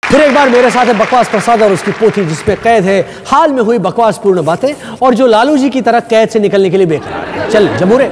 फिर एक बार मेरे साथ है बकवास प्रसाद और उसकी पोथी जिसमें कैद है हाल में हुई बकवास पूर्ण बातें और जो लालू जी की तरह कैद से निकलने के लिए बेकरार। चल जमूरे,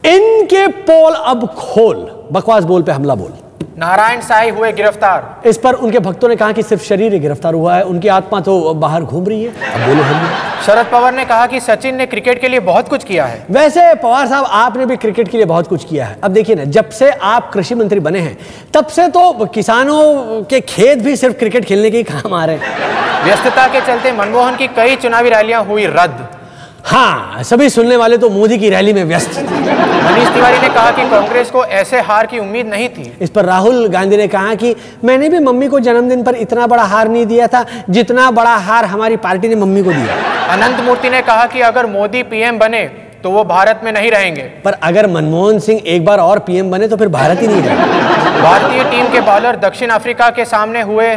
इनके पोल अब खोल। बकवास बोल पे हमला बोल। नारायण साईं हुए गिरफ्तार। इस पर उनके भक्तों ने कहा कि सिर्फ शरीर ही गिरफ्तार हुआ है, उनकी आत्मा तो बाहर घूम रही है। अब बोलो हम। शरद पवार ने कहा कि सचिन ने क्रिकेट के लिए बहुत कुछ किया है। वैसे पवार साहब आपने भी क्रिकेट के लिए बहुत कुछ किया है। अब देखिए ना, जब से आप कृषि मंत्री बने हैं तब से तो किसानों के खेत भी सिर्फ क्रिकेट खेलने के ही काम आ रहे हैं। व्यस्तता के चलते मनमोहन की कई चुनावी रैलियां हुई रद्द। हाँ, सभी सुनने वाले तो मोदी की रैली में व्यस्त। मनीष तिवारी ने कहा कि कांग्रेस को ऐसे हार की उम्मीद नहीं थी। इस पर राहुल गांधी ने कहा कि मैंने भी मम्मी को जन्मदिन पर इतना बड़ा हार नहीं दिया था जितना बड़ा हार हमारी पार्टी ने मम्मी को दिया। अनंत मूर्ति ने कहा कि अगर मोदी पीएम बने तो वो भारत में नहीं रहेंगे। पर अगर मनमोहन सिंह एक बार और पीएम बने तो फिर भारत ही नहीं रहेगा। भारतीय टीम के बॉलर दक्षिण अफ्रीका के सामने हुए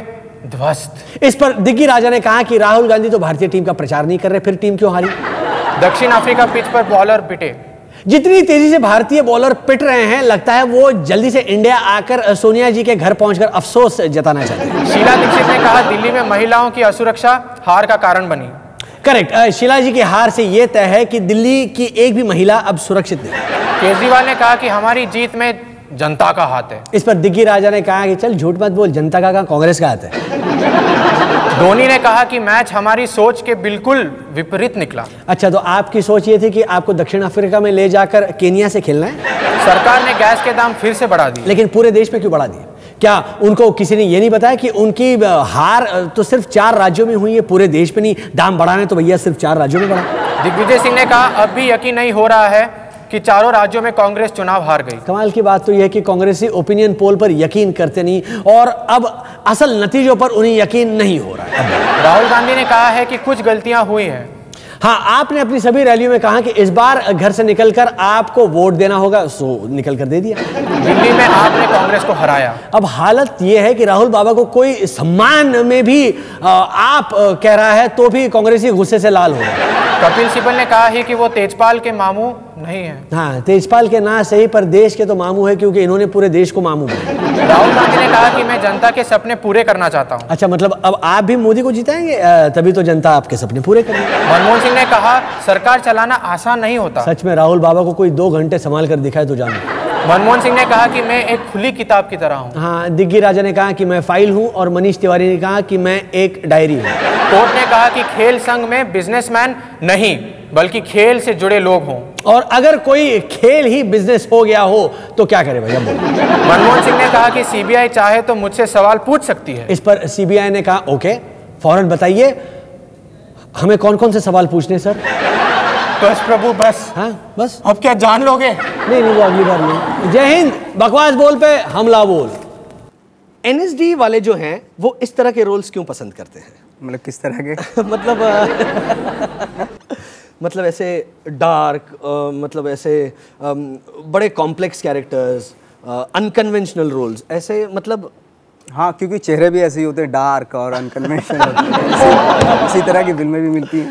ध्वस्त। इस पर दिग्गी राजा ने कहा कि राहुल गांधी तो भारतीय टीम का प्रचार नहीं कर रहे, फिर टीम क्यों हारी। दक्षिण अफ्रीका पिच पर बॉलर पिटे। जितनी तेजी से भारतीय बॉलर पिट रहे हैं लगता है वो जल्दी से इंडिया आकर सोनिया जी के घर पहुंचकर अफसोस जताना चाहते हैं। शीला दीक्षित ने कहा दिल्ली में महिलाओं की असुरक्षा हार का कारण बनी। करेक्ट, शीला जी की हार से यह तय है कि दिल्ली की एक भी महिला अब सुरक्षित नहीं। केजरीवाल ने कहा कि हमारी जीत में जनता का हाथ है। इस पर दिग्गी राजा ने कहा कि चल झूठ मत बोल, जनता का कांग्रेस का हाथ है। धोनी ने कहा कि मैच हमारी सोच के बिल्कुल विपरीत निकला। अच्छा, तो आपकी सोच ये थी कि आपको दक्षिण अफ्रीका में ले जाकर केनिया से खेलना है। सरकार ने गैस के दाम फिर से बढ़ा दिए। लेकिन पूरे देश में क्यों बढ़ा दिए? क्या उनको किसी ने ये नहीं बताया कि उनकी हार तो सिर्फ 4 राज्यों में हुई है, पूरे देश में नहीं? दाम बढ़ाने तो भैया सिर्फ 4 राज्यों में बढ़ा। दिग्विजय सिंह ने कहा अब भी यकीन नहीं हो रहा है कि चारों राज्यों में कांग्रेस चुनाव हार गई। कमाल की बात तो यह है कि कांग्रेसी ओपिनियन पोल पर यकीन करते नहीं और अब असल नतीजों पर उन्हें यकीन नहीं हो रहा है। राहुल गांधी ने कहा है कि कुछ गलतियां हुई हैं। हाँ, आपने अपनी सभी रैलियों में कहा कि इस बार घर से निकलकर आपको वोट देना होगा, सो निकलकर दे दिया। दिल्ली में आपने कांग्रेस को हराया। अब हालत यह है कि राहुल बाबा को कोई सम्मान में भी आप कह रहा है तो भी कांग्रेसी गुस्से से लाल हो रहा है। कपिल सिब्बल ने कहा है कि वो तेजपाल के मामू नहीं है। हाँ, तेजपाल के ना सही पर देश के तो मामू है क्योंकि इन्होंने पूरे देश को मामू बनाया। राहुल गांधी ने कहा कि मैं जनता के सपने पूरे करना चाहता हूं। अच्छा, मतलब अब आप भी मोदी को जिताएंगे, तभी तो जनता आपके सपने पूरे करेगी। मनमोहन सिंह ने कहा सरकार चलाना आसान नहीं होता। सच में राहुल बाबा को कोई 2 घंटे संभाल कर दिखाए तो जानो। मनमोहन सिंह ने कहा कि मैं एक खुली किताब की तरह हूं। हाँ, दिग्गी राजा ने कहा कि मैं फाइल हूं और मनीष तिवारी ने कहा कि मैं एक डायरी हूं। कोर्ट ने कहा कि खेल संघ में बिजनेसमैन नहीं बल्कि खेल से जुड़े लोग हों। और अगर कोई खेल ही बिजनेस हो गया हो तो क्या करे भैया बोलो। मनमोहन सिंह ने कहा कि सीबीआई चाहे तो मुझसे सवाल पूछ सकती है। इस पर सीबीआई ने कहा ओके, फौरन बताइए हमें कौन कौन से सवाल पूछने सर। बस प्रभु बस। हाँ बस, अब क्या जान लोगे? नहीं वो अगली बार नहीं। जय हिंद। बकवास बोल पे हमला बोल। एनएसडी वाले जो हैं वो इस तरह के रोल्स क्यों पसंद करते हैं? मतलब किस तरह के? मतलब ऐसे डार्क, मतलब ऐसे बड़े कॉम्प्लेक्स कैरेक्टर्स, अनकन्वेंशनल रोल्स, ऐसे मतलब। हाँ, क्योंकि चेहरे भी ऐसे ही होते हैं, डार्क और अनकन्वेंशनल। इसी तरह की फिल्में भी मिलती हैं।